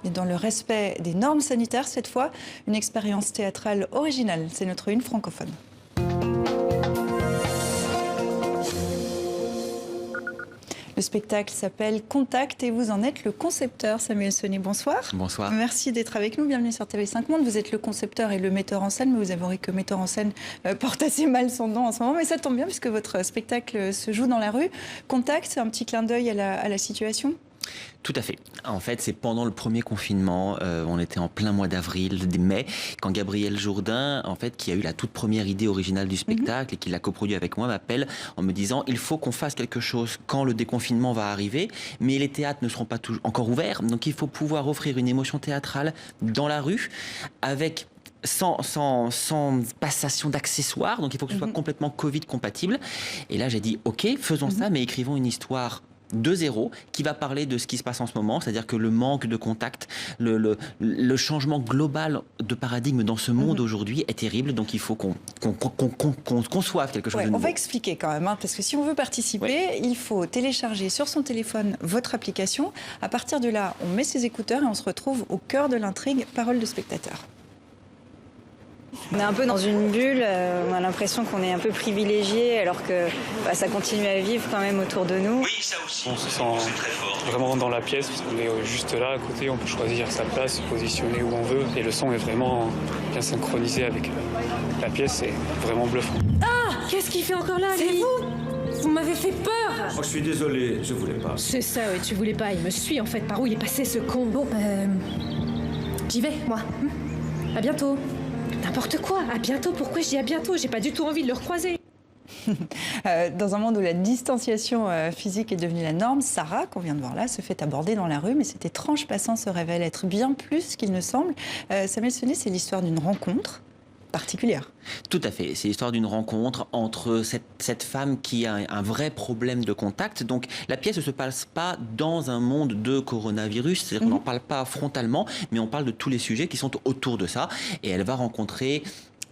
et dans le respect des normes sanitaires cette fois. Une expérience théâtrale originale, c'est notre une francophone. Le spectacle s'appelle Contact et vous en êtes le concepteur. Samuel Sonnet, bonsoir. Bonsoir. Merci d'être avec nous. Bienvenue sur TV5 Monde. Vous êtes le concepteur et le metteur en scène, mais vous avouerez que metteur en scène porte assez mal son nom en ce moment. Mais ça tombe bien puisque votre spectacle se joue dans la rue. Contact, c'est un petit clin d'œil à la situation ? Tout à fait. En fait, c'est pendant le premier confinement, on était en plein mois d'avril, mai, quand Gabriel Jourdain, en fait, qui a eu la toute première idée originale du spectacle et qui l'a coproduit avec moi, m'appelle en me disant il faut qu'on fasse quelque chose quand le déconfinement va arriver, mais les théâtres ne seront pas encore ouverts, donc il faut pouvoir offrir une émotion théâtrale dans la rue avec sans passation d'accessoires, donc il faut que ce soit complètement Covid compatible. Et là, j'ai dit ok, faisons ça, mais écrivons une histoire de zéro, qui va parler de ce qui se passe en ce moment, c'est-à-dire que le manque de contact, le changement global de paradigme dans ce monde aujourd'hui est terrible, donc il faut qu'on conçoive quelque chose de nouveau. On va expliquer quand même, parce que si on veut participer, il faut télécharger sur son téléphone votre application. À partir de là, on met ses écouteurs et on se retrouve au cœur de l'intrigue, parole de spectateur. On est un peu dans une bulle, on a l'impression qu'on est un peu privilégié alors que ça continue à vivre quand même autour de nous. Oui, ça aussi. On se sent vraiment dans la pièce parce qu'on est juste là à côté, on peut choisir sa place, se positionner où on veut et le son est vraiment bien synchronisé avec la pièce, c'est vraiment bluffant. Ah, qu'est-ce qu'il fait encore là, C'est vous ? Vous m'avez fait peur. Oh, je suis désolé, je voulais pas. C'est ça, oui, tu voulais pas, il me suit en fait, par où il est passé ce con. Bon, j'y vais, moi. À bientôt. N'importe quoi, à bientôt, pourquoi je dis à bientôt? J'ai pas du tout envie de le recroiser. Dans un monde où la distanciation physique est devenue la norme, Sarah, qu'on vient de voir là, se fait aborder dans la rue, mais cet étrange passant se révèle être bien plus qu'il ne semble. Samuel Sonnet, c'est l'histoire d'une rencontre particulière. Tout à fait. C'est l'histoire d'une rencontre entre cette femme qui a un vrai problème de contact. Donc la pièce ne se passe pas dans un monde de coronavirus, c'est-à-dire qu'on n'en parle pas frontalement, mais on parle de tous les sujets qui sont autour de ça. Et elle va rencontrer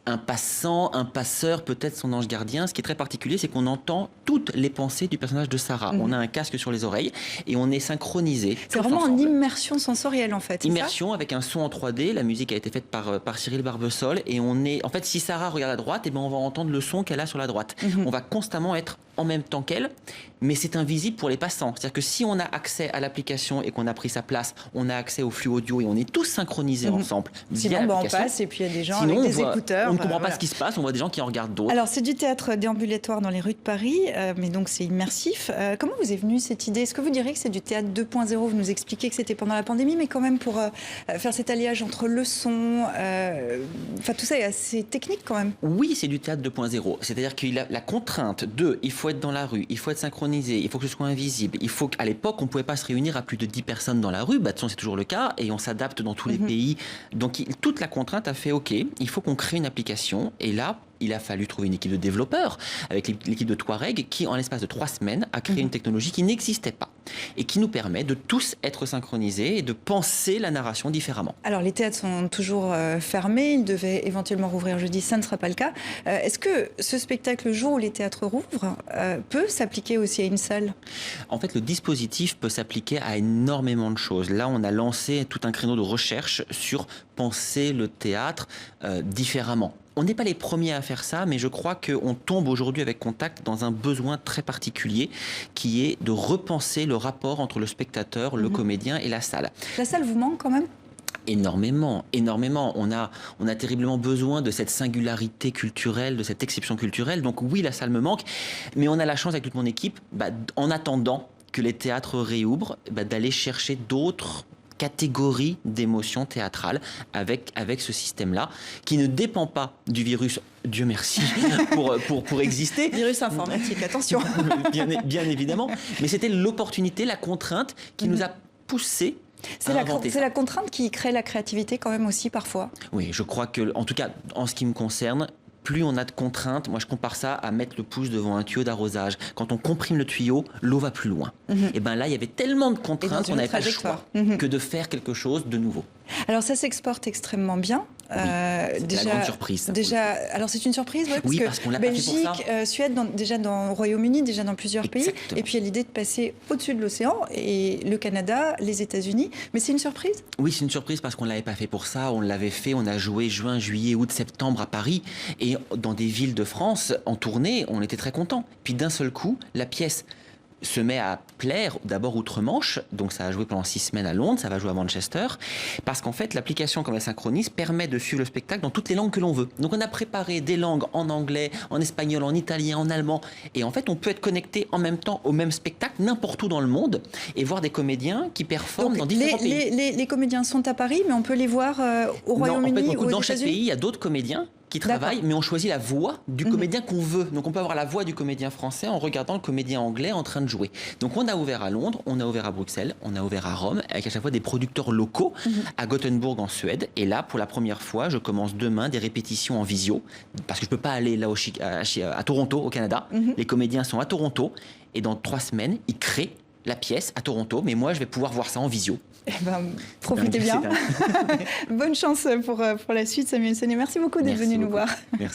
un passant, un passeur, peut-être son ange gardien. Ce qui est très particulier, c'est qu'on entend toutes les pensées du personnage de Sarah. On a un casque sur les oreilles et on est synchronisé. C'est vraiment en immersion sensorielle en fait. Immersion avec un son en 3D. La musique a été faite par Cyril Barbesol et on est. En fait, si Sarah regarde à droite, on va entendre le son qu'elle a sur la droite. On va constamment être en même temps qu'elle, mais c'est invisible pour les passants. C'est-à-dire que si on a accès à l'application et qu'on a pris sa place, on a accès au flux audio et on est tous synchronisés ensemble. Sinon, on passe et puis il y a des gens avec des écouteurs. On ne comprend pas ce qui se passe, on voit des gens qui en regardent d'autres. Alors, c'est du théâtre déambulatoire dans les rues de Paris, mais donc c'est immersif. Comment vous est venue cette idée? Est-ce que vous diriez que c'est du théâtre 2.0? Vous nous expliquez que c'était pendant la pandémie, mais quand même pour faire cet alliage entre le son, tout ça est assez technique quand même. Oui, c'est du théâtre 2.0. C'est-à-dire qu'il a la contrainte de, il faut être dans la rue, il faut être synchronisé, il faut que ce soit invisible. Il faut qu'à l'époque, on ne pouvait pas se réunir à plus de 10 personnes dans la rue. De toute façon, c'est toujours le cas et on s'adapte dans tous les pays. Donc, toute la contrainte a fait OK, il faut qu'on crée une application. Et là, il a fallu trouver une équipe de développeurs avec l'équipe de Touareg qui, en l'espace de 3 semaines, a créé une technologie qui n'existait pas et qui nous permet de tous être synchronisés et de penser la narration différemment. Alors, les théâtres sont toujours fermés. Ils devaient éventuellement rouvrir jeudi. Ça ne sera pas le cas. Est-ce que ce spectacle, le jour où les théâtres rouvrent, peut s'appliquer aussi à une salle? En fait, le dispositif peut s'appliquer à énormément de choses. Là, on a lancé tout un créneau de recherche sur penser le théâtre différemment. On n'est pas les premiers à faire ça, mais je crois qu'on tombe aujourd'hui avec Contact dans un besoin très particulier qui est de repenser le rapport entre le spectateur, le comédien et la salle. La salle vous manque quand même? Énormément, énormément. On a terriblement besoin de cette singularité culturelle, de cette exception culturelle. Donc oui, la salle me manque, mais on a la chance avec toute mon équipe, en attendant que les théâtres réouvrent, d'aller chercher d'autres catégorie d'émotions théâtrales avec ce système-là, qui ne dépend pas du virus, Dieu merci, pour exister. Virus informatique, attention. bien évidemment. Mais c'était l'opportunité, la contrainte qui nous a poussé. C'est la contrainte qui crée la créativité quand même aussi parfois. Oui, je crois que, en tout cas, en ce qui me concerne, plus on a de contraintes, moi je compare ça à mettre le pouce devant un tuyau d'arrosage. Quand on comprime le tuyau, l'eau va plus loin. Et bien là, il y avait tellement de contraintes qu'on n'avait pas le choix que de faire quelque chose de nouveau. Alors ça s'exporte extrêmement bien. C'était la grande surprise. Ça, Alors c'est une surprise, ouais, parce oui, que parce qu'on l'a pas fait pour Belgique, ça. Suède, déjà dans le Royaume-Uni, déjà dans plusieurs pays. Exactement. Et puis il y a l'idée de passer au-dessus de l'océan, et le Canada, les États-Unis. Mais c'est une surprise? Oui, c'est une surprise parce qu'on ne l'avait pas fait pour ça. On l'avait fait, on a joué juin, juillet, août, septembre à Paris. Et dans des villes de France, en tournée, on était très contents. Puis d'un seul coup, la pièce se met à plaire d'abord outre-Manche, donc ça a joué pendant 6 semaines à Londres, ça va jouer à Manchester, parce qu'en fait l'application comme elle synchronise permet de suivre le spectacle dans toutes les langues que l'on veut. Donc on a préparé des langues en anglais, en espagnol, en italien, en allemand, et en fait on peut être connecté en même temps au même spectacle n'importe où dans le monde et voir des comédiens qui performent Donc, dans différents pays. Les comédiens sont à Paris, mais on peut les voir au Royaume-Uni en fait, ou aux dans chaque États-Unis? pays, il y a d'autres comédiens qui travaillent, mais on choisit la voix du comédien qu'on veut. Donc on peut avoir la voix du comédien français en regardant le comédien anglais en train de jouer. Donc on a ouvert à Londres, on a ouvert à Bruxelles, on a ouvert à Rome, avec à chaque fois des producteurs locaux, à Gothenburg en Suède. Et là, pour la première fois, je commence demain des répétitions en visio, parce que je ne peux pas aller là à Toronto, au Canada. Les comédiens sont à Toronto, et dans 3 semaines, ils créent la pièce à Toronto, mais moi je vais pouvoir voir ça en visio. Eh ben, profitez bien. Bonne chance pour la suite, Samuel Sonnet. Merci beaucoup d'être venu nous voir. Merci.